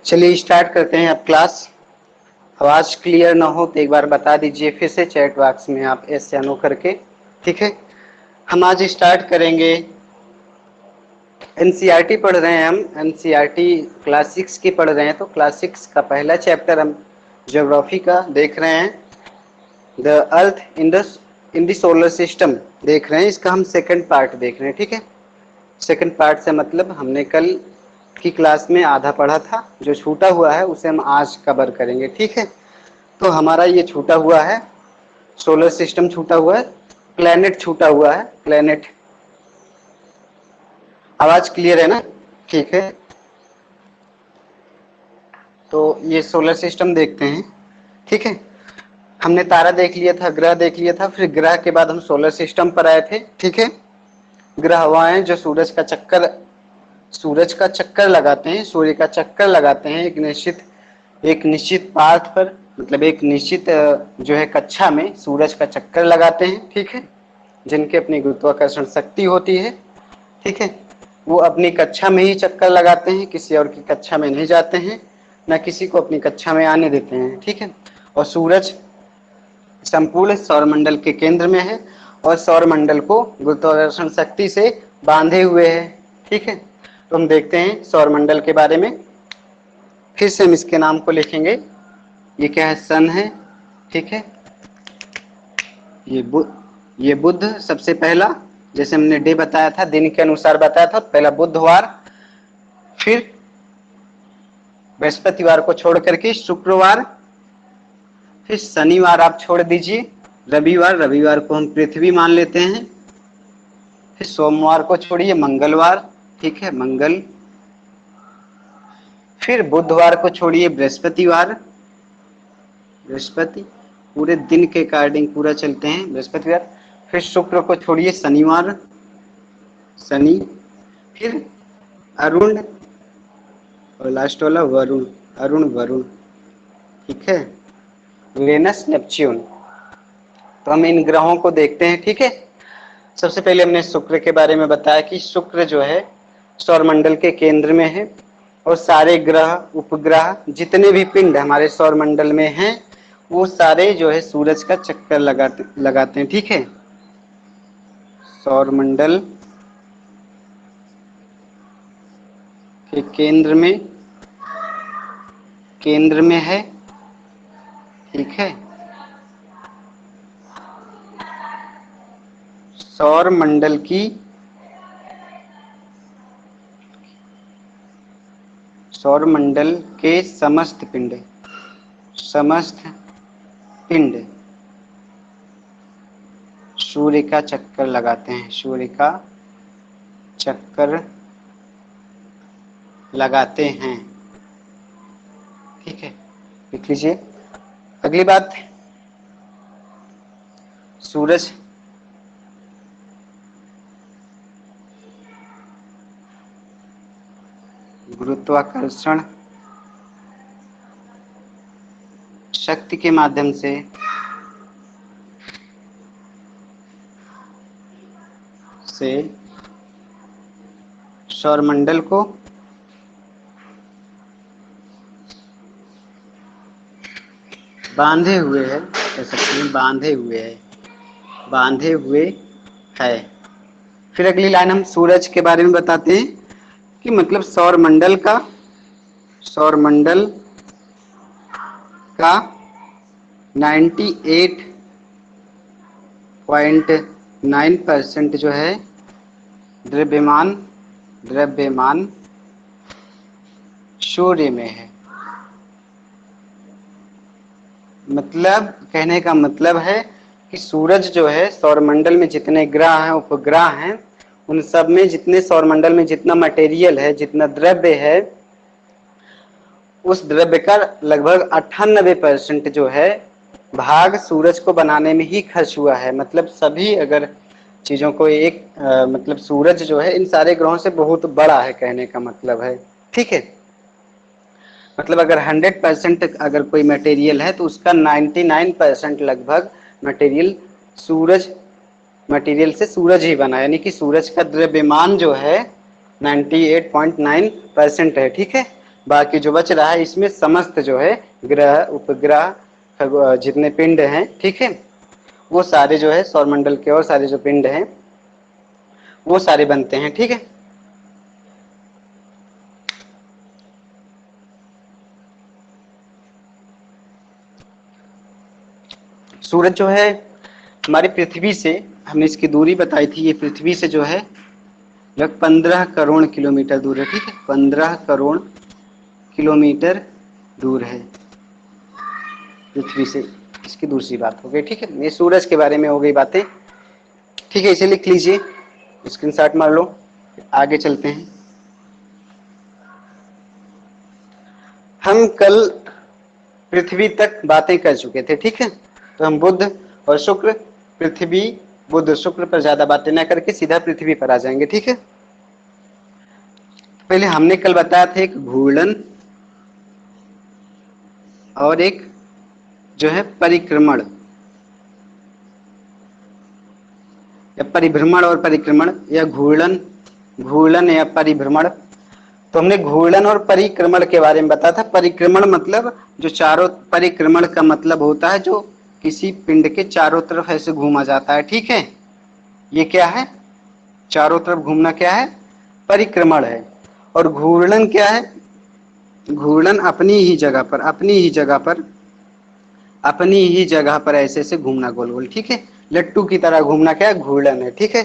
चलिए स्टार्ट करते हैं अब क्लास। आवाज क्लियर ना हो तो एक बार बता दीजिए फिर से चैट बॉक्स में आप एस या नो करके, ठीक है। हम आज स्टार्ट करेंगे। एनसीईआरटी पढ़ रहे हैं हम, एनसीईआरटी क्लास 6 की पढ़ रहे हैं, तो क्लास 6 का पहला चैप्टर हम ज्योग्राफी का देख रहे हैं। The earth in the solar system देख रहे हैं, इसका हम सेकंड पार्ट देख रहे हैं, ठीक है। सेकंड पार्ट से मतलब हमने कल की क्लास में आधा पढ़ा था, जो छूटा हुआ है उसे हम आज कवर करेंगे, ठीक है। तो हमारा ये छूटा हुआ है, सोलर सिस्टम छूटा हुआ है, प्लेनेट छूटा हुआ है, प्लेनेट। आवाज क्लियर है ना? ठीक है। तो ये सोलर सिस्टम देखते हैं, ठीक है। हमने तारा देख लिया था, ग्रह देख लिया था, फिर ग्रह के बाद हम सोलर सिस्टम पर आए थे, ठीक है। ग्रह वह हैं जो सूरज का चक्कर लगाते हैं, सूर्य का चक्कर लगाते हैं एक निश्चित पाथ पर, मतलब एक निश्चित जो है कक्षा में सूरज का चक्कर लगाते हैं, ठीक है। जिनके अपनी गुरुत्वाकर्षण शक्ति होती है, ठीक है। वो अपनी कक्षा में ही चक्कर लगाते हैं, किसी और की कक्षा में नहीं जाते हैं, न किसी को अपनी कक्षा में आने देते हैं, ठीक है। और सूरज संपूर्ण सौरमंडल के केंद्र में है और सौरमंडल को गुरुत्वाकर्षण शक्ति से बांधे हुए है, ठीक है। तो हम देखते हैं सौरमंडल के बारे में। फिर से हम इसके नाम को लिखेंगे। ये क्या है? सन है, ठीक है। ये बुध सबसे पहला, जैसे हमने डे बताया था, दिन के अनुसार बताया था, पहला बुधवार, फिर बृहस्पतिवार को छोड़ करके शुक्रवार, फिर शनिवार आप छोड़ दीजिए, रविवार को हम पृथ्वी मान लेते हैं, फिर सोमवार को छोड़िए मंगलवार, ठीक है, मंगल, फिर बुधवार को छोड़िए बृहस्पतिवार, बृहस्पति, पूरे दिन के अकॉर्डिंग पूरा चलते हैं बृहस्पतिवार, फिर शुक्र को छोड़िए शनिवार, शनि, फिर अरुण और लास्ट वाला वरुण, वरुण, ठीक है, वेनस, नेपच्यून। तो हम इन ग्रहों को देखते हैं, ठीक है। सबसे पहले हमने शुक्र के बारे में बताया कि शुक्र जो है सौरमंडल के केंद्र में है और सारे ग्रह उपग्रह जितने भी पिंड हमारे सौरमंडल में हैं वो सारे जो है सूरज का चक्कर लगाते हैं, ठीक है। सौरमंडल के केंद्र में है, ठीक है। सौरमंडल के समस्त पिंड सूर्य का चक्कर लगाते हैं, सूर्य का चक्कर लगाते हैं, ठीक है, लिख लीजिए। अगली बात, सूरज गुरुत्वाकर्षण शक्ति के माध्यम से सौरमंडल को बांधे हुए है, कह सकते हैं बांधे हुए है। फिर अगली लाइन हम सूरज के बारे में बताते हैं कि मतलब सौरमंडल का 98.9% जो है द्रव्यमान सूर्य में है। मतलब कहने का मतलब है कि सूरज जो है सौरमंडल में जितने ग्रह हैं, उपग्रह हैं, उन सब में जितने सौरमंडल में जितना मटेरियल है, जितना द्रव्य है, उस द्रव्य का लगभग 98% जो है भाग सूरज को बनाने में ही खर्च हुआ है। मतलब सभी अगर चीजों को मतलब सूरज जो है इन सारे ग्रहों से बहुत बड़ा है, कहने का मतलब है, ठीक है। मतलब अगर 100% अगर कोई मटेरियल है तो उसका 99% लगभग मटेरियल से सूरज ही बना है, यानी कि सूरज का द्रव्यमान जो है 98.9% है, ठीक है। बाकी जो बच रहा है इसमें समस्त जो है ग्रह, उपग्रह, जितने पिंड हैं, ठीक है, वो सारे जो है सौरमंडल के और सारे जो पिंड हैं वो सारे बनते हैं, ठीक है। सूरज जो है हमारी पृथ्वी से, हमने इसकी दूरी बताई थी, ये पृथ्वी से जो है लगभग 15 करोड़ किलोमीटर दूर है, ठीक है, 15 करोड़ किलोमीटर दूर है पृथ्वी से, इसकी दूसरी बात हो गई, ठीक है। ये सूरज के बारे में हो गई बातें, ठीक है, इसे लिख लीजिए, स्क्रीनशॉट मार लो, आगे चलते हैं। हम कल पृथ्वी तक बातें कर चुके थे, ठीक है, तो हम बुध और शुक्र, पृथ्वी बुध शुक्र पर ज्यादा बातें न करके सीधा पृथ्वी पर आ जाएंगे, ठीक है। पहले हमने कल बताया था एक घूर्णन और एक जो है परिक्रमण, या परिभ्रमण और परिक्रमण, या घूर्णन, घूर्णन या परिभ्रमण। तो हमने घूर्णन और परिक्रमण के बारे में बताया था। परिक्रमण मतलब जो चारों, परिक्रमण का मतलब होता है जो किसी पिंड के चारों तरफ ऐसे घूमा जाता है, ठीक है। ये क्या है, चारों तरफ घूमना क्या है, परिक्रमण है। और घूर्णन क्या है, घूर्णन अपनी ही जगह पर, अपनी ही जगह पर, अपनी ही जगह पर ऐसे ऐसे घूमना गोल गोल, ठीक है, लट्टू की तरह घूमना क्या है, घूर्णन है, ठीक है।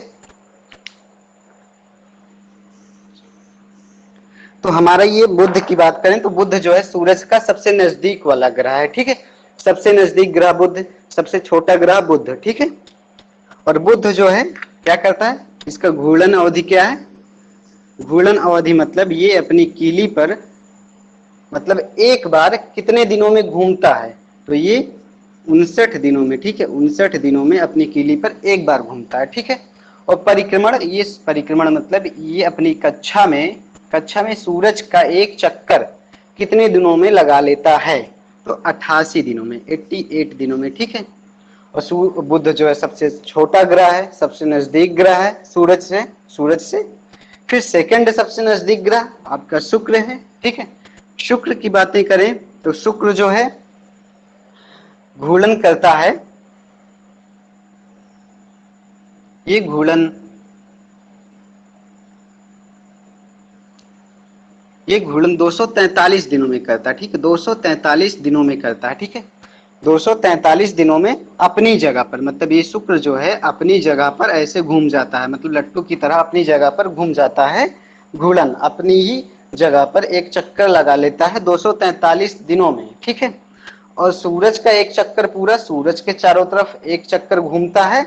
तो हमारा ये बुध की बात करें तो बुध जो है सूरज का सबसे नजदीक वाला ग्रह है, ठीक है, सबसे नजदीक ग्रह बुध, सबसे छोटा ग्रह बुध, ठीक है। और बुध जो है क्या करता है, इसका घूर्णन अवधि क्या है, घूर्णन अवधि मतलब ये अपनी कीली पर, मतलब एक बार कितने दिनों में घूमता है, तो ये 59 दिनों में, ठीक है, 59 दिनों में अपनी कीली पर एक बार घूमता है, ठीक है। और परिक्रमण, ये परिक्रमण मतलब ये अपनी कक्षा में सूरज का एक चक्कर कितने दिनों में लगा लेता है, तो 88 दिनों में, 88 दिनों में, ठीक है। और बुध जो है सबसे छोटा ग्रह है, सबसे नजदीक ग्रह है सूरज से। फिर सेकंड सबसे नजदीक ग्रह आपका शुक्र है, ठीक है। शुक्र की बातें करें तो शुक्र जो है घूर्णन करता है, ये घूर्णन, ये घूर्णन 243 दिनों में करता है, ठीक है, 243 दिनों में करता है, ठीक है, 243 दिनों में अपनी जगह पर, मतलब ये शुक्र जो है अपनी जगह पर ऐसे घूम जाता है, मतलब लट्टू की तरह अपनी जगह पर घूम जाता है, घूर्णन अपनी ही जगह पर एक चक्कर लगा लेता है 243 दिनों में, ठीक है। और सूरज का एक चक्कर पूरा सूरज के चारों तरफ एक चक्कर घूमता है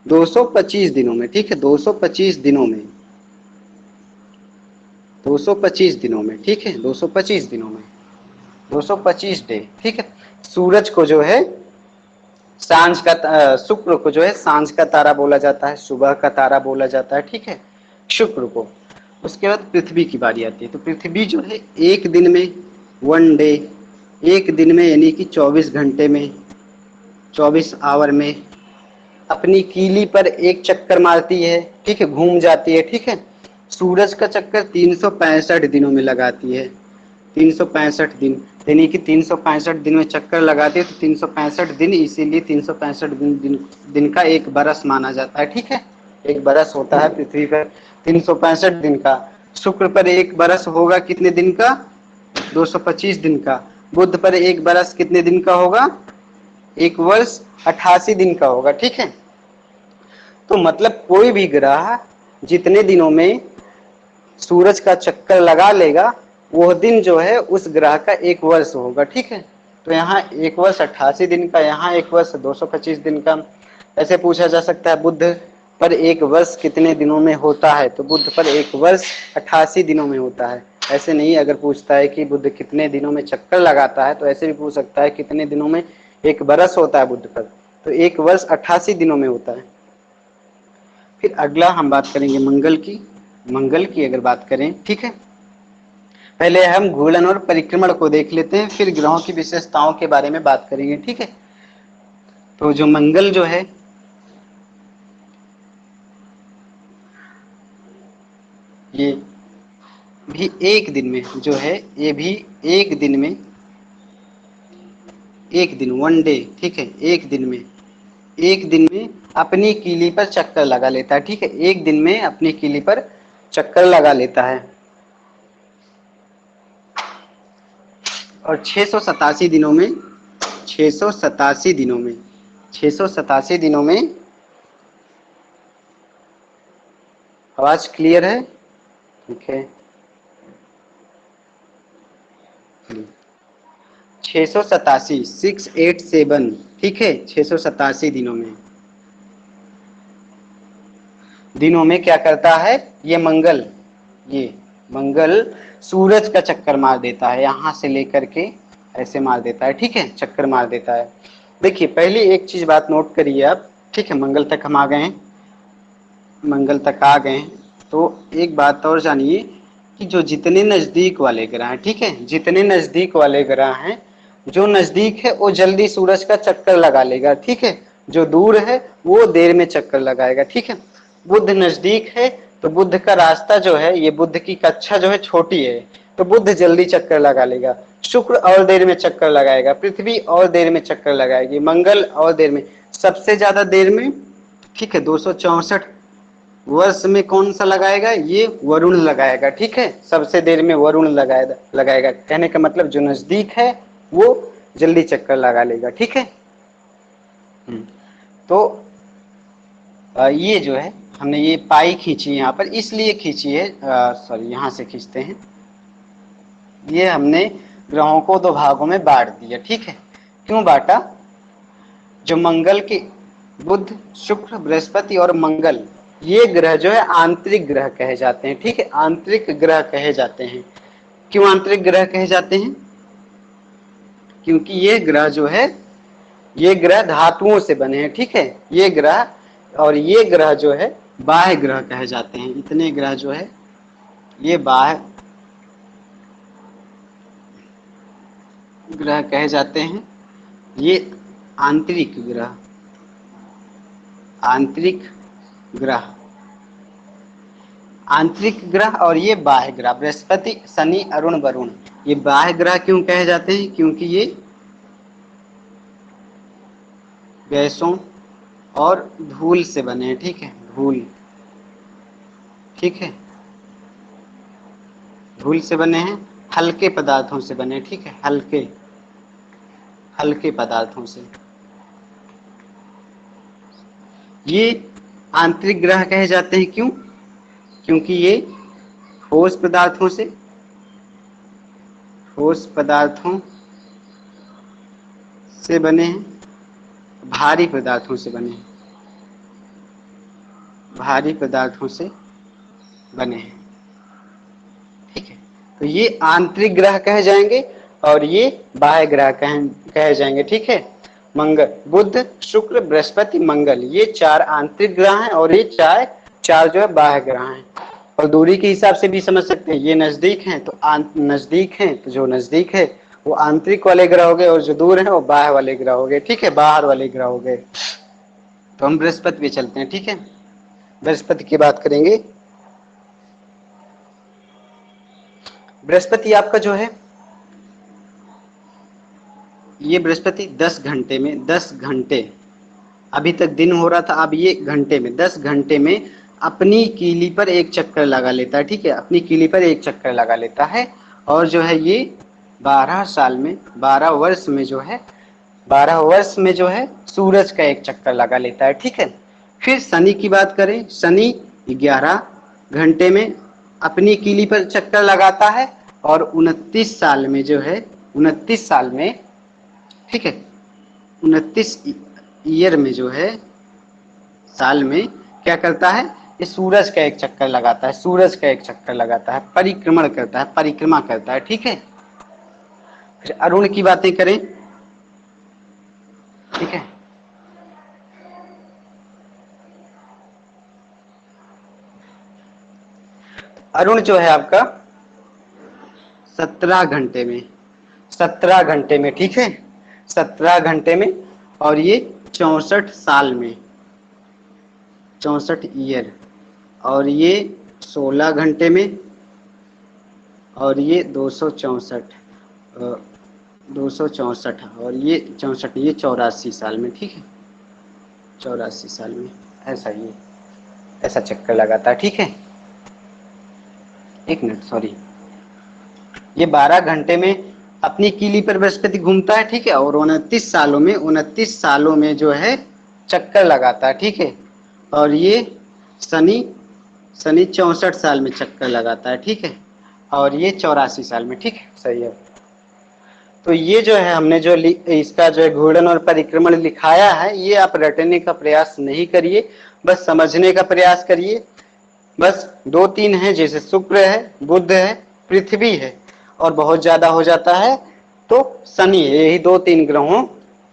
225 दिनों में, ठीक है, 225 दिनों में, 225 दिनों में, ठीक है, 225 दिनों में, 225 डे, ठीक है। सूरज को जो है सांझ का, शुक्र को जो है सांझ का तारा बोला जाता है, सुबह का तारा बोला जाता है, ठीक है, शुक्र को। उसके बाद पृथ्वी की बारी आती है, तो पृथ्वी जो है एक दिन में, 1 डे, एक दिन में यानी कि 24 घंटे में, 24 आवर में अपनी कीली पर एक चक्कर मारती है, ठीक है, घूम जाती है, ठीक है। सूरज का चक्कर 365 दिनों में लगाती है, 365 दिन, यानी कि 365 दिन में चक्कर लगाती है, तो 365 दिन, इसीलिए 365 दिन का एक बरस माना जाता है, ठीक है। एक बरस होता है पृथ्वी पर 365 दिन का। शुक्र पर एक बरस होगा कितने दिन का, 225 दिन का। बुध पर एक बरस कितने दिन का होगा, एक वर्ष 88 दिन का होगा, ठीक है। तो मतलब कोई भी ग्रह जितने दिनों में सूरज का चक्कर लगा लेगा वह दिन जो है उस ग्रह का एक वर्ष होगा, ठीक है। तो यहाँ एक वर्ष 88 दिन का, यहाँ एक वर्ष 225 दिन का। ऐसे पूछा जा सकता है बुध पर एक वर्ष कितने दिनों में होता है, तो बुध पर एक वर्ष 88 दिनों में होता है। ऐसे नहीं, अगर पूछता है कि बुध कितने दिनों में चक्कर लगाता है तो ऐसे भी पूछ सकता है कितने दिनों में एक बरस होता है बुध पर, तो एक वर्ष 88 दिनों में होता है। फिर अगला हम बात करेंगे मंगल की। मंगल की अगर बात करें, ठीक है, पहले हम घूर्णन और परिक्रमण को देख लेते हैं, फिर ग्रहों की विशेषताओं के बारे में बात करेंगे, ठीक है। तो जो मंगल जो है ये भी एक दिन में जो है, ये भी एक दिन में, एक दिन, वन डे, ठीक है, एक दिन में, एक दिन में अपनी कीली पर चक्कर लगा लेता है, ठीक है, एक दिन में अपनी कीली पर चक्कर लगा लेता है। और 687 दिनों में, 687 दिनों में, 687 दिनों में, आवाज क्लियर है? ठीक है, 687, 687, ठीक है, 687 दिनों में क्या करता है ये मंगल, ये मंगल सूरज का चक्कर मार देता है, यहां से लेकर के ऐसे मार देता है, ठीक है, चक्कर मार देता है। देखिए पहली एक चीज बात नोट करिए आप, ठीक है, मंगल तक हम आ गए हैं, मंगल तक आ गए हैं, तो एक बात और जानिए कि जो जितने नजदीक वाले ग्रह हैं, ठीक है, जितने नजदीक वाले ग्रह हैं, जो नजदीक है वो जल्दी सूरज का चक्कर लगा लेगा, ठीक है, जो दूर है वो देर में चक्कर लगाएगा, ठीक है। बुध नजदीक है तो बुध का रास्ता जो है, ये बुध की कक्षा जो है छोटी है, तो बुध जल्दी चक्कर लगा लेगा। शुक्र और देर में चक्कर लगाएगा, पृथ्वी और देर में चक्कर लगाएगी, मंगल और देर में, सबसे ज्यादा देर में, ठीक है, 264 वर्ष में कौन सा लगाएगा, ये वरुण लगाएगा, ठीक है, सबसे देर में वरुण लगाएगा। कहने का मतलब जो नजदीक है वो जल्दी चक्कर लगा लेगा, ठीक है। तो ये जो है हमने ये पाई खींची यहाँ पर, इसलिए खींची है, सॉरी यहाँ से खींचते हैं, ये हमने ग्रहों को दो भागों में बांट दिया, ठीक है। क्यों बांटा? जो मंगल के, बुध, शुक्र, बृहस्पति और मंगल, ये ग्रह जो है आंतरिक ग्रह कहे जाते हैं, ठीक है, आंतरिक ग्रह कहे जाते हैं। क्यों आंतरिक ग्रह कहे जाते हैं? क्योंकि ये ग्रह जो है, ये ग्रह धातुओं से बने हैं, ठीक है, ये ग्रह, और ये ग्रह जो है बाह्य ग्रह कहे जाते हैं। इतने ग्रह जो है ये बाह्य ग्रह कहे जाते हैं, ये आंतरिक ग्रह, आंतरिक ग्रह, आंतरिक ग्रह, और ये बाह्य ग्रह, बृहस्पति, शनि, अरुण, वरुण, ये बाह्य ग्रह क्यों कहे जाते हैं? क्योंकि ये गैसों और धूल से बने हैं, ठीक है, धूल, ठीक है, धूल से बने हैं, हल्के पदार्थों से बने, ठीक है, हल्के, हल्के पदार्थों से। ये आंतरिक ग्रह कहे जाते हैं, क्यों? क्योंकि ये ठोस पदार्थों से, ठोस पदार्थों से बने हैं, भारी पदार्थों से बने हैं, भारी पदार्थों से बने हैं, ठीक है। तो ये आंतरिक ग्रह कहे जाएंगे और ये बाह्य ग्रह कहे जाएंगे, ठीक है। मंगल, बुध, शुक्र, बृहस्पति, मंगल, ये चार आंतरिक ग्रह हैं और ये चार जो है बाह्य ग्रह हैं। और दूरी के हिसाब से भी समझ सकते हैं, ये नजदीक हैं तो नजदीक हैं, तो जो नजदीक है वो आंतरिक वाले ग्रह हो गए, और जो दूर है वो बाह्य वाले ग्रह हो गए, ठीक है, बाहर वाले ग्रह हो गए। तो हम बृहस्पति पे चलते हैं, ठीक है, बृहस्पति की बात करेंगे। बृहस्पति आपका जो है, ये बृहस्पति 10 घंटे में, 10 घंटे, अभी तक दिन हो रहा था, अब ये घंटे में, 10 घंटे में अपनी कीली पर एक चक्कर लगा लेता है, ठीक है, अपनी कीली पर एक चक्कर लगा लेता है। और जो है ये 12 साल में, 12 वर्ष में जो है, 12 वर्ष में जो है सूरज का एक चक्कर लगा लेता है, ठीक है। फिर शनि की बात करें, शनि 11 घंटे में अपनी कीली पर चक्कर लगाता है, और 29 साल में जो है, 29 साल में, ठीक है, 29 ईयर में जो है, साल में क्या करता है, ये सूरज का एक चक्कर लगाता है, सूरज का एक चक्कर लगाता है, परिक्रमण करता है, परिक्रमा करता है, ठीक है। फिर अरुण की बातें करें, ठीक है, अरुण जो है आपका 17 घंटे में, 17 घंटे में, ठीक है, 17 घंटे में, और ये 64 साल में, 64 ईयर, और ये 16 घंटे में, और ये 264, 264 और ये 64, ये 84 साल में, ठीक है, 84 साल में ऐसा ये ऐसा चक्कर लगाता है, ठीक है। एक मिनट, सॉरी, ये 12 घंटे में अपनी कीली पर बृहस्पति घूमता है, ठीक है, और 29 सालों में जो है चक्कर लगाता है, ठीक है। और ये शनि शनि 64 साल में चक्कर लगाता है, ठीक है, और ये 84 साल में, ठीक है, सही है। तो ये जो है हमने जो इसका जो है घूर्णन और परिक्रमण लिखाया है, ये आप रटने का प्रयास नहीं करिए, बस समझने का प्रयास करिए। बस 2-3 है, जैसे शुक्र है, बुध है, पृथ्वी है, और बहुत ज्यादा हो जाता है तो शनि है। यही 2-3 ग्रहों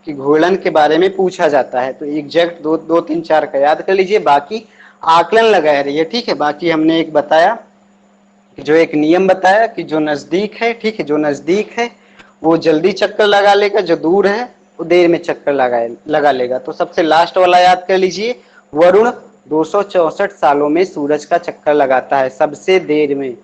की घूर्णन के बारे में पूछा जाता है, तो एग्जैक्ट 2-3-4 का याद कर लीजिए, बाकी आकलन लगाए रहिए, ठीक है। बाकी हमने एक बताया, जो एक नियम बताया कि जो नजदीक है, ठीक है, जो नजदीक है वो जल्दी चक्कर लगा लेगा, जो दूर है वो देर में चक्कर लगा लेगा। तो सबसे लास्ट वाला याद कर लीजिए, वरुण 264 सालों में सूरज का चक्कर लगाता है सबसे देर में।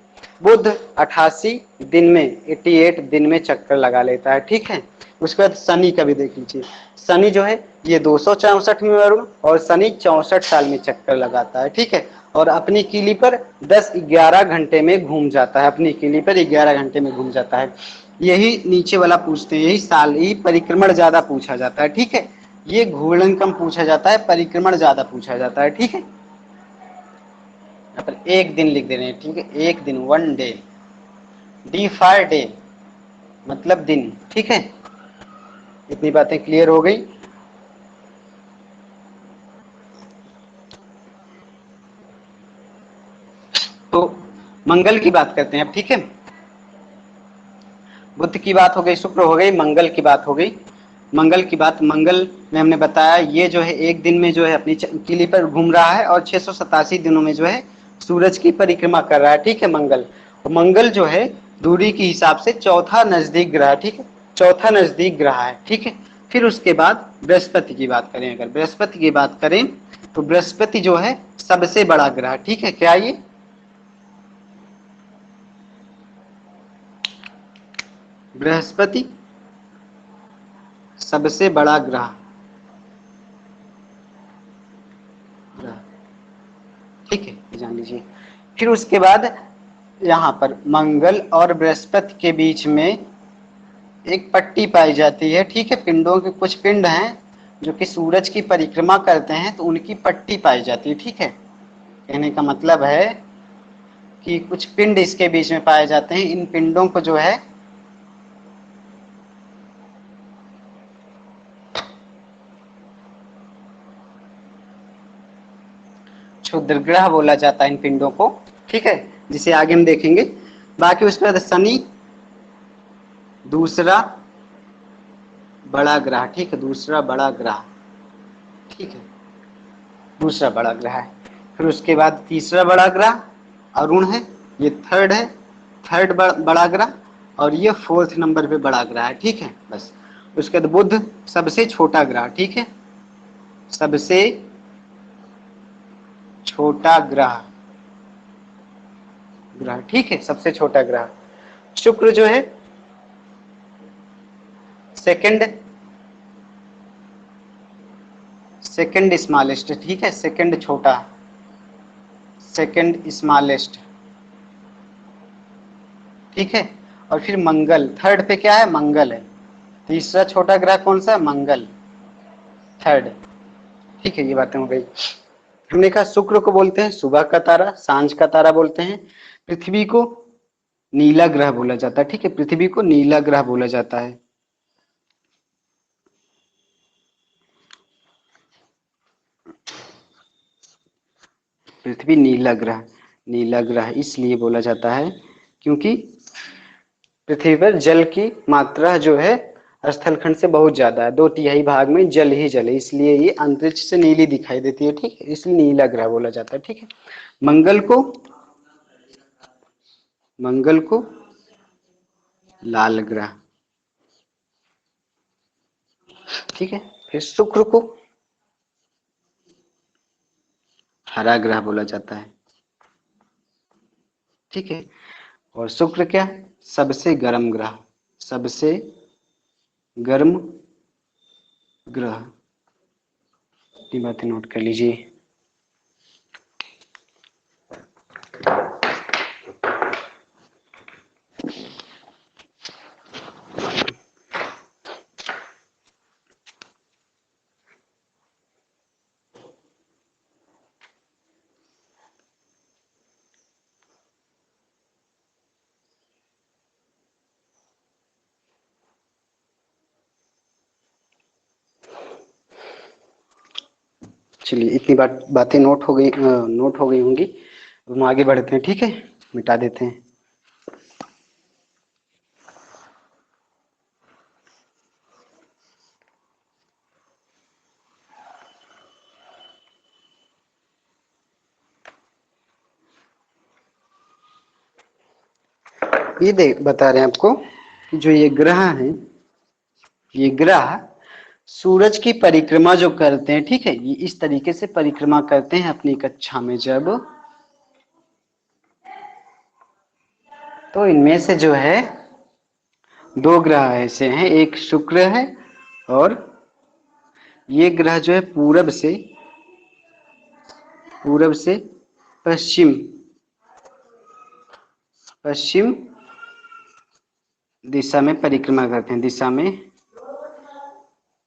बुध 88 दिन में, 88 दिन में चक्कर लगा लेता है, ठीक है। उसके बाद शनि का भी देख लीजिए, शनि जो है ये 264 में वरुण, और शनि 64 साल में चक्कर लगाता है, ठीक है। और अपनी कीली पर 10-11 घंटे में घूम जाता है, अपनी कीली पर 11 घंटे में घूम जाता है। यही नीचे वाला पूछते हैं, यही साल, यही परिक्रमण ज्यादा पूछा जाता है, ठीक है। ये घूर्णन कम पूछा जाता है, परिक्रमण ज्यादा पूछा जाता है, ठीक है। यहाँ पर एक दिन लिख दे रहे हैं, ठीक है, एक दिन, 1 डे, डी फॉर डे मतलब दिन, ठीक है। इतनी बातें क्लियर हो गई। तो मंगल की बात करते हैं अब, ठीक है। बुध की बात हो गई, शुक्र हो गई, मंगल की बात हो गई। मंगल की बात, मंगल में हमने बताया ये जो है एक दिन में जो है अपनी कीली पर घूम रहा है, और 687 दिनों में जो है सूरज की परिक्रमा कर रहा है, ठीक है, मंगल। और मंगल जो है दूरी के हिसाब से चौथा नजदीक ग्रह, ठीक है, चौथा नजदीक ग्रह है, ठीक है। फिर उसके बाद बृहस्पति की बात करें, अगर बृहस्पति की बात करें तो बृहस्पति जो है सबसे बड़ा ग्रह, ठीक है। क्या ये बृहस्पति सबसे बड़ा ग्रह, ठीक है, जान लीजिए। फिर उसके बाद यहाँ पर मंगल और बृहस्पति के बीच में एक पट्टी पाई जाती है, ठीक है। पिंडों के कुछ पिंड हैं जो कि सूरज की परिक्रमा करते हैं, तो उनकी पट्टी पाई जाती है, ठीक है। कहने का मतलब है कि कुछ पिंड इसके बीच में पाए जाते हैं, इन पिंडों को जो है क्षुद्रग्रह बोला जाता है, इन पिंडों को, ठीक है, जिसे आगे हम देखेंगे। बाकी उसके बाद शनि दूसरा बड़ा ग्रह, ठीक है, दूसरा बड़ा ग्रह, ठीक है, दूसरा बड़ा ग्रह है। फिर उसके बाद तीसरा बड़ा ग्रह अरुण है, ये थर्ड है, थर्ड बड़ा ग्रह, और ये फोर्थ नंबर पे बड़ा ग्रह है, ठीक है, बस। उसके बाद बुध सबसे छोटा ग्रह, ठीक है, सबसे छोटा ग्रह, ठीक है, सबसे छोटा ग्रह। शुक्र जो है सेकंड सेकंड स्मॉलेस्ट, ठीक है, सेकंड छोटा, सेकंड स्मॉलेस्ट, ठीक है। और फिर मंगल थर्ड पे, क्या है, मंगल है। तीसरा छोटा ग्रह कौन सा है, मंगल, थर्ड, ठीक है। ये बातें हो गई। हमने कहा शुक्र को बोलते हैं सुबह का तारा, सांझ का तारा बोलते हैं। पृथ्वी को नीला ग्रह बोला जाता है, ठीक है, पृथ्वी को नीला ग्रह बोला जाता है। पृथ्वी नीला ग्रह इसलिए बोला जाता है क्योंकि पृथ्वी पर जल की मात्रा जो है स्थलखंड से बहुत ज्यादा है, 2/3 भाग में जल ही जल है, इसलिए ये अंतरिक्ष से नीली दिखाई देती है, ठीक है, इसलिए नीला ग्रह बोला जाता है, ठीक है। मंगल को मंगल को लाल ग्रह, ठीक है। फिर शुक्र को हरा ग्रह बोला जाता है, ठीक है। और शुक्र क्या है? सबसे गर्म ग्रह, सबसे गर्म ग्रह। ये बातें नोट कर लीजिए। चलिए इतनी बातें नोट हो गई होंगी। हम आगे बढ़ते हैं, ठीक है, मिटा देते हैं। ये देख बता रहे हैं आपको कि जो ये ग्रह हैं, ये ग्रह सूरज की परिक्रमा जो करते हैं, ठीक है, ये इस तरीके से परिक्रमा करते हैं अपनी कक्षा में जब, तो इनमें से जो है दो ग्रह ऐसे हैं, एक शुक्र है और ये ग्रह जो है पूरब से पश्चिम पश्चिम दिशा में परिक्रमा करते हैं, दिशा में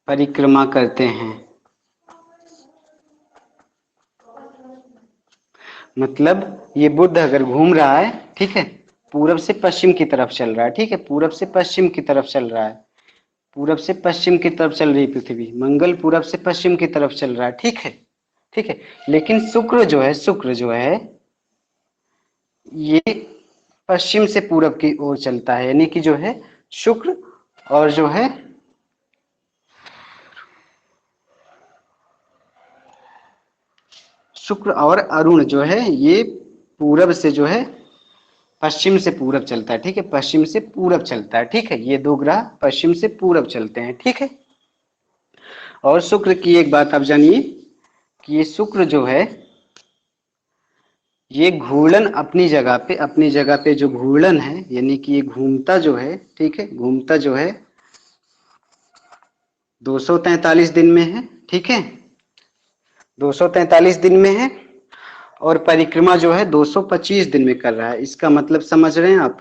परिक्रमा करते हैं। मतलब ये बुध अगर घूम रहा है, ठीक है, पूरब से पश्चिम की तरफ चल रहा है, ठीक है, पूरब से पश्चिम की तरफ चल रहा है, पूरब से पश्चिम की तरफ चल रही पृथ्वी, मंगल पूरब से पश्चिम की तरफ चल रहा है, ठीक है, ठीक है। लेकिन शुक्र जो है ये पश्चिम से पूरब की ओर चलता है, यानी कि जो है शुक्र और जो है शुक्र और अरुण जो है ये पूरब से जो है पश्चिम से पूरब चलता है, ठीक है, पश्चिम से पूरब चलता है, ठीक है, ये दो ग्रह पश्चिम से पूरब चलते हैं, ठीक है। और शुक्र की एक बात आप जानिए कि ये शुक्र जो है ये घूर्णन अपनी जगह पे जो घूर्णन है, यानी कि ये घूमता जो है, ठीक है, घूमता जो है 243 दिन में है, ठीक है, 243 दिन में है। और परिक्रमा जो है 225 दिन में कर रहा है। इसका मतलब समझ रहे हैं आप?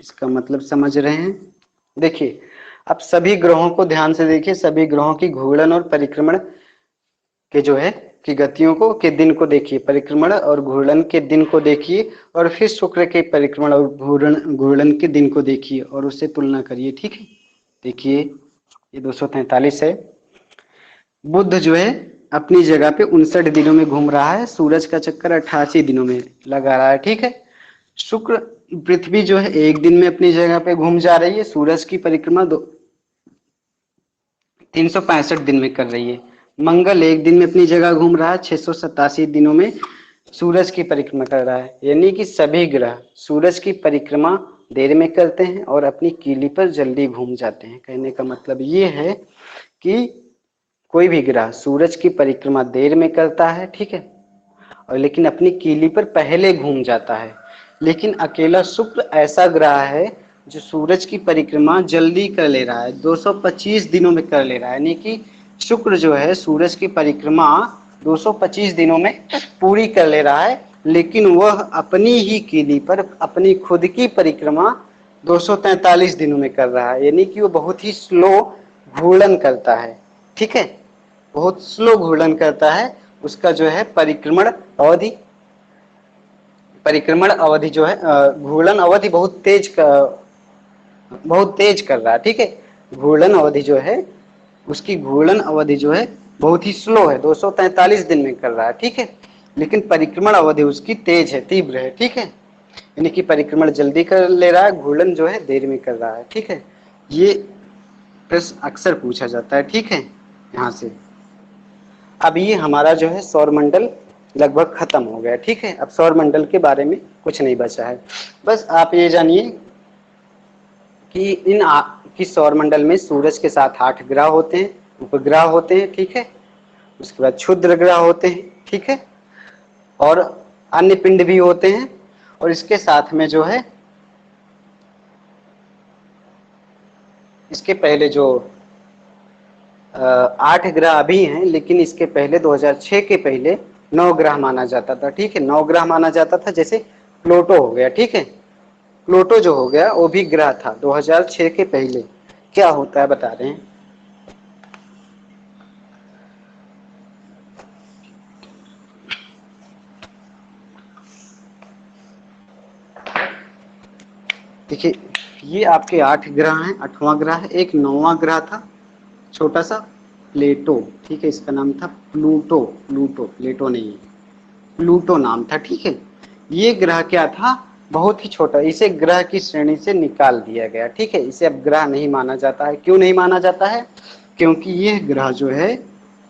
इसका मतलब समझ रहे हैं? देखिए अब सभी ग्रहों को ध्यान से देखिए, सभी ग्रहों की घूर्णन और परिक्रमण के जो है कि गतियों को के दिन को देखिए, परिक्रमण और घूर्णन के दिन को देखिए, और फिर शुक्र के परिक्रमण और घूर्णन के दिन को देखिए और उससे तुलना करिए, ठीक है। देखिए ये 243 है। बुध जो है अपनी जगह पे 59 दिनों में घूम रहा है, सूरज का चक्कर 88 दिनों में लगा रहा है, ठीक है। शुक्र पृथ्वी जो है एक दिन में अपनी जगह पे घूम जा रही है, सूरज की परिक्रमा 365 दिन में कर रही है। मंगल एक दिन में अपनी जगह घूम रहा है, 687 दिनों में सूरज की परिक्रमा कर रहा है। यानी कि सभी ग्रह सूरज की परिक्रमा देर में करते हैं और अपनी कीली पर जल्दी घूम जाते हैं। कहने का मतलब ये है कि कोई भी ग्रह सूरज की परिक्रमा देर में करता है, ठीक है, और लेकिन अपनी कीली पर पहले घूम जाता है। लेकिन अकेला शुक्र ऐसा ग्रह है जो सूरज की परिक्रमा जल्दी कर ले रहा है, 225 दिनों में कर ले रहा है। यानी कि शुक्र जो है सूरज की परिक्रमा 225 दिनों में पूरी कर ले रहा है, लेकिन वह अपनी ही कीली पर अपनी खुद की परिक्रमा 243 दिनों में कर रहा है। यानी कि वो बहुत ही स्लो घूर्णन करता है, ठीक है, बहुत स्लो घूर्णन करता है। उसका जो है परिक्रमण अवधि जो है घूर्णन अवधि बहुत तेज कर रहा है, ठीक है। घूर्णन अवधि जो है उसकी घूर्णन अवधि जो है बहुत ही स्लो है, 243 दिन में कर रहा है, ठीक है। लेकिन परिक्रमण अवधि उसकी तेज है, तीव्र है, ठीक है। यानी कि परिक्रमण जल्दी कर ले रहा है, घूर्णन जो है देर में कर रहा है, ठीक है। ये प्रश्न अक्सर पूछा जाता है, ठीक है, यहाँ से। अब ये हमारा जो है सौरमंडल लगभग खत्म हो गया, ठीक है। अब सौरमंडल के बारे में कुछ नहीं बचा है। बस आप ये जानिए कि कि सौरमंडल में सूरज के साथ 8 ग्रह होते हैं, उपग्रह होते हैं, ठीक है। उसके बाद क्षुद्र ग्रह होते हैं, ठीक है, और अन्य पिंड भी होते हैं। और इसके साथ में जो है इसके पहले जो 8 ग्रह अभी हैं, लेकिन इसके पहले 2006 के पहले 9 ग्रह माना जाता था। ठीक है, 9 ग्रह माना जाता था। जैसे प्लूटो हो गया, ठीक है, प्लूटो जो हो गया वो भी ग्रह था 2006 के पहले। क्या होता है बता रहे हैं। देखिए, ये आपके 8 ग्रह हैं, 8वां ग्रह है। एक 9वां ग्रह था, छोटा सा, प्लेटो। ठीक है, इसका नाम था प्लूटो। प्लूटो, प्लेटो नहीं है, प्लूटो नाम था। ठीक है, ये ग्रह क्या था, बहुत ही छोटा, इसे ग्रह की श्रेणी से निकाल दिया गया। ठीक है, इसे अब ग्रह नहीं माना जाता है। क्यों नहीं माना जाता है? क्योंकि यह ग्रह जो है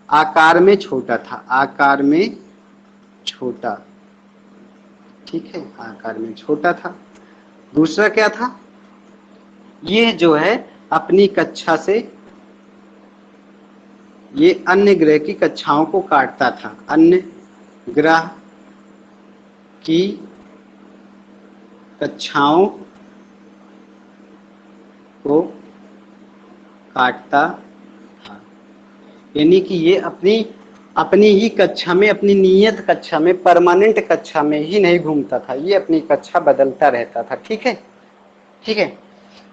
आकार में छोटा था, आकार में छोटा। ठीक है, आकार में छोटा था। दूसरा क्या था, यह जो है अपनी कक्षा से ये अन्य ग्रह की कक्षाओं को काटता था, अन्य ग्रह की कक्षाओं को काटता था। यानी कि ये अपनी अपनी ही कक्षा में, अपनी नियत कक्षा में, परमानेंट कक्षा में ही नहीं घूमता था, ये अपनी कक्षा बदलता रहता था। ठीक है, ठीक है,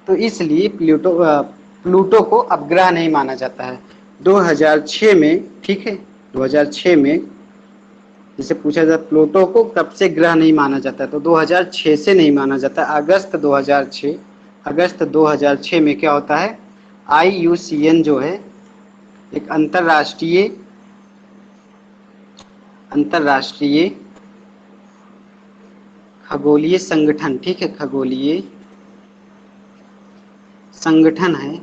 तो इसलिए प्लूटो को अब ग्रह नहीं माना जाता है। 2006 में, ठीक है, 2006 में जिसे पूछा जाता प्लूटो को कब से ग्रह नहीं माना जाता है, तो 2006 से नहीं माना जाता। अगस्त 2006, अगस्त 2006 में क्या होता है, IUCN जो है, एक अंतरराष्ट्रीय खगोलीय संगठन, ठीक है, खगोलीय संगठन है।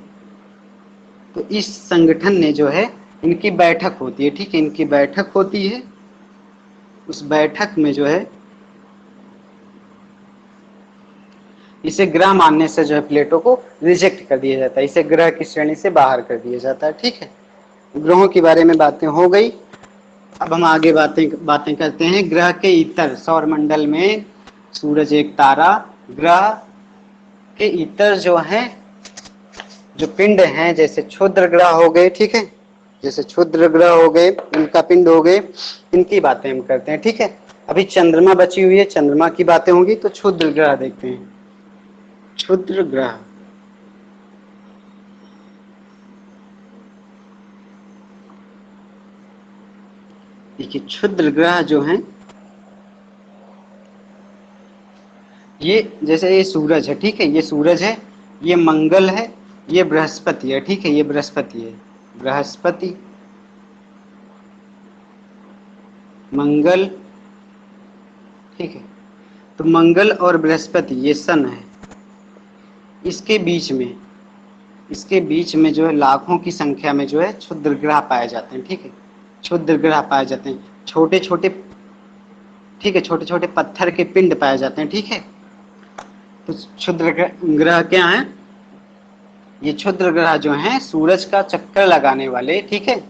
तो इस संगठन ने जो है, इनकी बैठक होती है, ठीक है, इनकी बैठक होती है। उस बैठक में जो है इसे ग्रह मानने से जो है प्लेटो को रिजेक्ट कर दिया जाता है, इसे ग्रह की श्रेणी से बाहर कर दिया जाता है। ठीक है, ग्रहों के बारे में बातें हो गई। अब हम आगे बातें करते हैं ग्रह के इतर। सौर मंडल में सूरज एक तारा, ग्रह के इतर जो हैं, जो पिंड हैं, जैसे क्षुद्र ग्रह हो गए, ठीक है, जैसे क्षुद्र ग्रह हो गए, उनका पिंड हो गए, इनकी बातें हम करते हैं। ठीक है, अभी चंद्रमा बची हुई है, चंद्रमा की बातें होंगी, तो क्षुद्र ग्रह देखते हैं। क्षुद्र ग्रह, देखिए क्षुद्र ग्रह जो हैं, ये जैसे ये सूरज है, ठीक है, ये सूरज है, ये मंगल है, ये बृहस्पति है। ठीक है, ये बृहस्पति है, बृहस्पति, मंगल, ठीक है। तो मंगल और बृहस्पति ये सन है, इसके बीच में, इसके बीच में जो है लाखों की संख्या में जो है क्षुद्र ग्रह पाए जाते हैं। ठीक है, क्षुद्र ग्रह पाए जाते हैं, छोटे छोटे, ठीक है, छोटे छोटे पत्थर के पिंड पाए जाते हैं। ठीक है, तो क्षुद्र ग्रह क्या है, ये क्षुद्र ग्रह जो हैं सूरज का चक्कर लगाने वाले, ठीक है,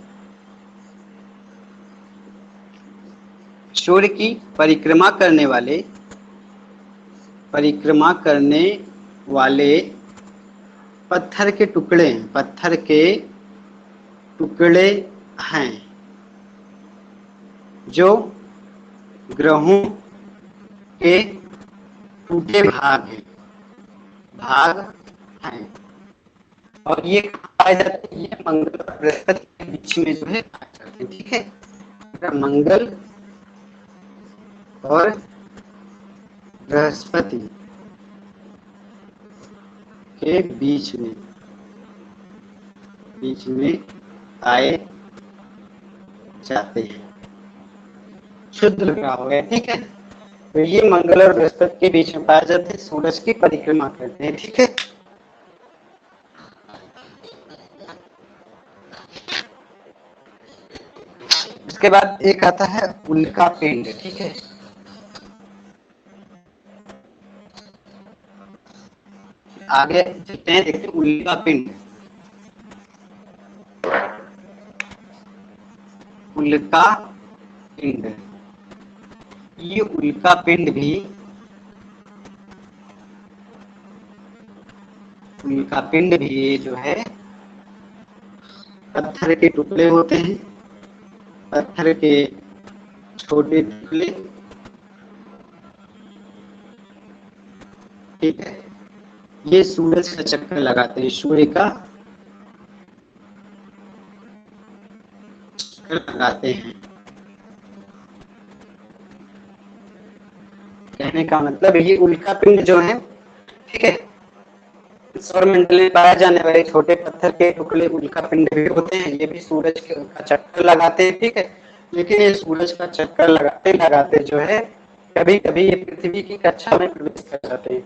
सूर्य की परिक्रमा करने वाले पत्थर के टुकड़े हैं, पत्थर के टुकड़े हैं, जो ग्रहों के टूटे भाग हैं। और ये पाए जाते हैं, ये मंगल और बृहस्पति के बीच में जो है पाए जाते हैं। ठीक है, मंगल और बृहस्पति के बीच में पाए जाते हैं, क्षुद्र ग्रह हो गए। ठीक है, तो ये मंगल और बृहस्पति के बीच में पाए जाते हैं, सूरज की परिक्रमा करते हैं। ठीक है, उसके बाद एक आता है उल्का पिंड। ठीक है, आगे चलते हैं, देखते हैं उल्का पिंड। उल्का पिंड, ये उल्का पिंड भी उल्का पिंड भी ये जो है पत्थर के टुकड़े होते हैं, पत्थर के छोटे टुकड़े, ठीक है। ये सूरज का चक्कर लगाते हैं, सूर्य का चक्कर लगाते हैं। कहने का मतलब ये उल्का पिंड जो है, ठीक है, सौरमंडल में पाए जाने वाले छोटे पत्थर के टुकड़े उल्का पिंड भी होते हैं। ये भी सूरज का चक्कर लगाते हैं, ठीक है। लेकिन ये सूरज का चक्कर लगाते लगाते जो है कभी कभी ये पृथ्वी की कक्षा में प्रवेश कर जाते हैं।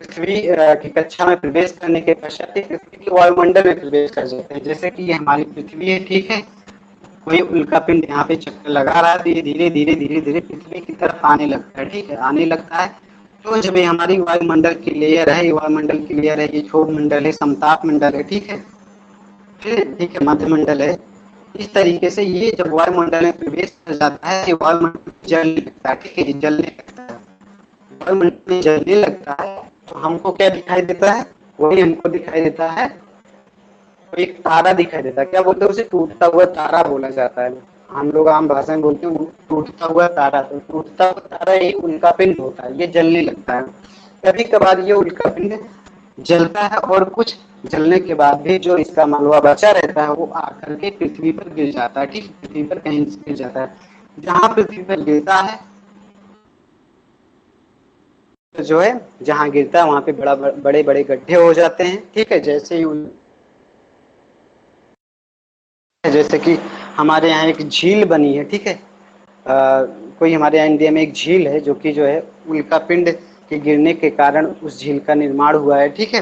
पृथ्वी की कक्षा में प्रवेश करने के पश्चात पृथ्वी के वायुमंडल में प्रवेश कर जाते हैं। जैसे कि ये हमारी पृथ्वी है, ठीक है, कोई उल्का पिंड यहाँ पे चक्कर लगा रहा है तो ये धीरे धीरे धीरे धीरे पृथ्वी की तरफ आने लगता है, ठीक है, आने लगता है। तो जब ये हमारी वायुमंडल की लेयर है, ये वायुमंडल की लेयर है, ये क्षोभ मंडल है, समताप मंडल है, ठीक है, ठीक है, मध्य मंडल है। इस तरीके से ये जब वायुमंडल में प्रवेश कर जाता है, ये वायुमंडल जलने लगता है, ठीक है, जलने लगता है। वायुमंडल में जलने लगता है तो हमको क्या दिखाई देता है? वही हमको दिखाई देता है, तो एक तारा दिखाई देता है। क्या बोलते हैं उसे? टूटता हुआ तारा बोला जाता है। हम लोग आम भाषा में बोलते हैं टूटता हुआ तारा। तो टूटता हुआ तारा एक उल्का पिंड होता है, ये जलने लगता है। कभी कभार ये उल्का पिंड जलता है और कुछ जलने के बाद भी जो इसका मलबा बचा रहता है वो आकर के पृथ्वी पर गिर जाता है, ठीक, पृथ्वी पर कहीं गिर जाता है। जहाँ पृथ्वी पर गिरता है तो जो है, जहाँ गिरता है वहां पे बड़े बड़े गड्ढे हो जाते हैं, ठीक है। जैसे कि हमारे यहाँ एक झील बनी है, ठीक है, कोई हमारे यहाँ इंडिया में एक झील है जो कि जो है उल्का पिंड के गिरने के कारण उस झील का निर्माण हुआ है, ठीक है।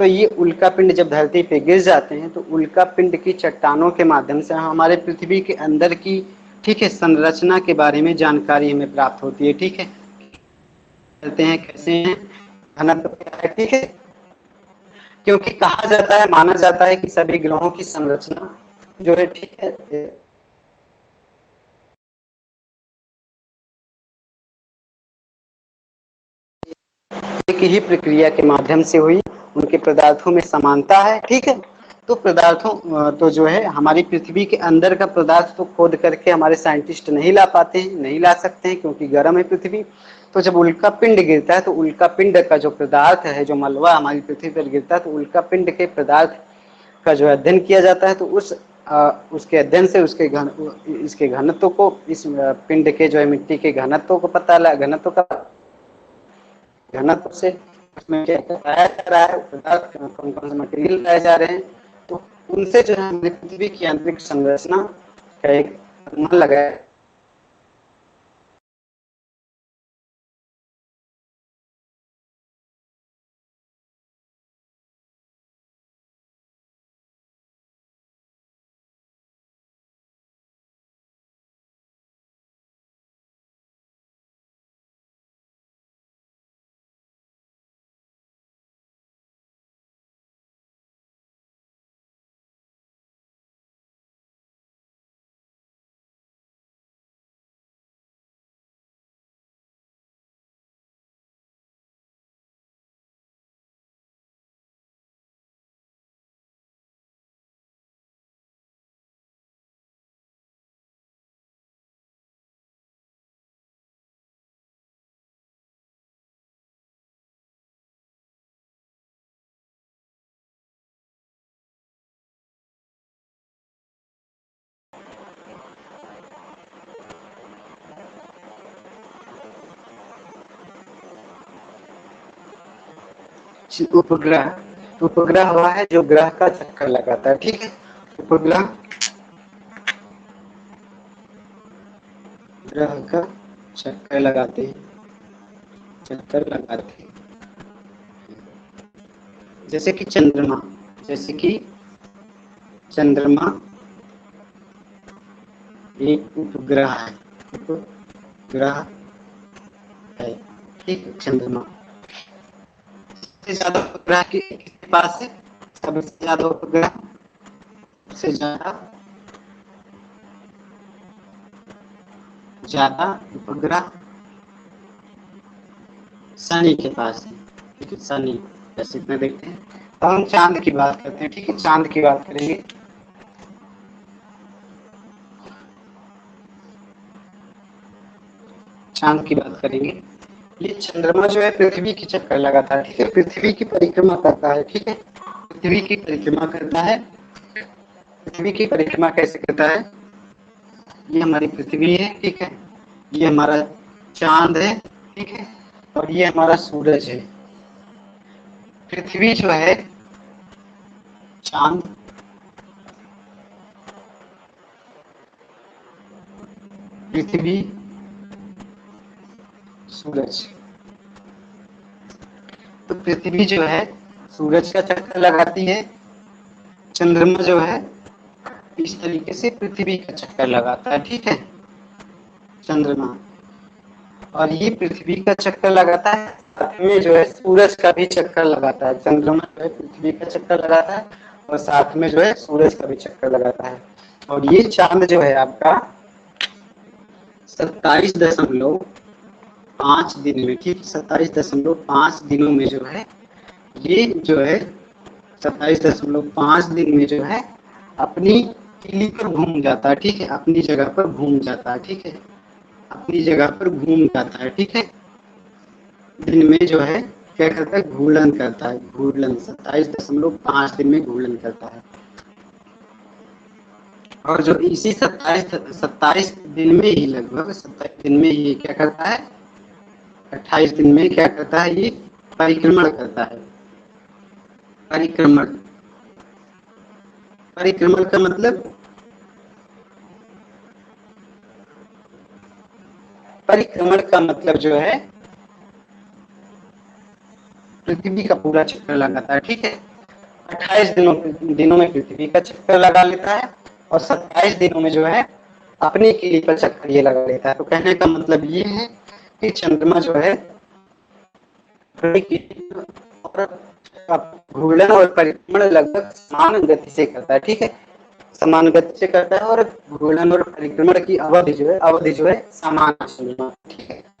तो ये उल्का पिंड जब धरती पे गिर जाते हैं तो उल्का पिंड की चट्टानों के माध्यम से हमारे पृथ्वी के अंदर की, ठीक है, संरचना के बारे में जानकारी हमें प्राप्त होती है, ठीक है। कहते हैं कैसे हैं, घनत्व क्या है, ठीक है। क्योंकि कहा जाता है, माना जाता है कि सभी ग्रहों की संरचना जो है, ठीक है, एक ही प्रक्रिया के माध्यम से हुई, उनके पदार्थों में समानता है, ठीक है। तो पदार्थों तो जो है हमारी पृथ्वी के अंदर का पदार्थ तो खोद करके हमारे साइंटिस्ट नहीं ला पाते हैं, नहीं ला सकते हैं, क्योंकि गर्म है पृथ्वी। तो जब उल्का पिंड गिरता है तो उल्का पिंड का जो पदार्थ है, जो मलबा हमारी पृथ्वी पर गिरता है, तो उल्का पिंड के पदार्थ का जो अध्ययन किया जाता है। तो उसके अध्ययन से इसके घनत्व को, इस पिंड के जो है मिट्टी के घनत्व को पता लगा, घनत्व का घनत्व से उसमें क्या पाया जा रहा है, पदार्थ कौन कौन से मटेरियल पाए जा रहे हैं। तो उनसे जो है हमारी पृथ्वी की आंतरिक संरचना का एक अनुमान लगाया। उपग्रह, उपग्रह हुआ है जो ग्रह का चक्कर लगाता है, ठीक है। उपग्रह ग्रह का चक्कर लगाते हैं, चक्कर लगाते हैं। जैसे कि चंद्रमा, जैसे कि चंद्रमा एक उपग्रह है, उपग्रह है, ठीक है, चंद्रमा। सबसे ज्यादा उपग्रह किसके पास है? सबसे ज्यादा उपग्रह, सबसे ज्यादा ज्यादा उपग्रह शनि के पास है, ठीक है, शनि। जैसे इतना देखते हैं, तो हम चांद की बात करते हैं, ठीक है, चांद की बात करेंगे। चांद की बात करेंगे। ये चंद्रमा जो है पृथ्वी की चक्कर लगाता है, ठीक है, पृथ्वी की परिक्रमा करता है, ठीक है, पृथ्वी की परिक्रमा करता है। पृथ्वी की परिक्रमा कैसे करता है? ये हमारी पृथ्वी है, ठीक है, ये हमारा चांद है, ठीक है, और ये हमारा सूरज है। पृथ्वी जो है, चांद, पृथ्वी, सूरज। तो पृथ्वी जो है सूरज का चक्कर लगाती है, चंद्रमा जो है इस तरीके से पृथ्वी का चक्कर लगाता है, ठीक है, चंद्रमा, और ये पृथ्वी का चक्कर लगाता है, साथ में जो है सूरज का भी चक्कर लगाता है। चंद्रमा जो है पृथ्वी का चक्कर लगाता है और साथ में जो है सूरज का भी चक्कर लगाता है। और ये चांद जो है आपका 27.5 दिन में, ठीक, 27.5 दिनों में जो है, ये जो है 27.5 दिन में जो है अपनी किली पर घूम जाता है, ठीक है, अपनी जगह पर घूम जाता है, ठीक है, अपनी जगह पर घूम जाता है, ठीक है। दिन में जो है क्या करता है? घूर्णन करता है, घूर्णन 27.5 दिन में घूर्णन करता है। और जो इसी 27 दिन में ही, लगभग 27 दिन में ही क्या करता है? 28 दिन में क्या करता है? ये परिक्रमण करता है। परिक्रमण, परिक्रमण का मतलब, परिक्रमण का मतलब जो है पृथ्वी का पूरा चक्कर लगाता है, ठीक है, 28 दिनों में पृथ्वी का चक्कर लगा लेता है और 27 दिनों में जो है अपनी किली पर चक्कर ये लगा लेता है। तो कहने का मतलब ये है कि चंद्रमा जो है घूर्णन और परिक्रमण लगभग समान गति से करता है, ठीक है, समान गति से करता है, और घूर्णन और परिक्रमण की अवधि जो है समान है, ठीक है।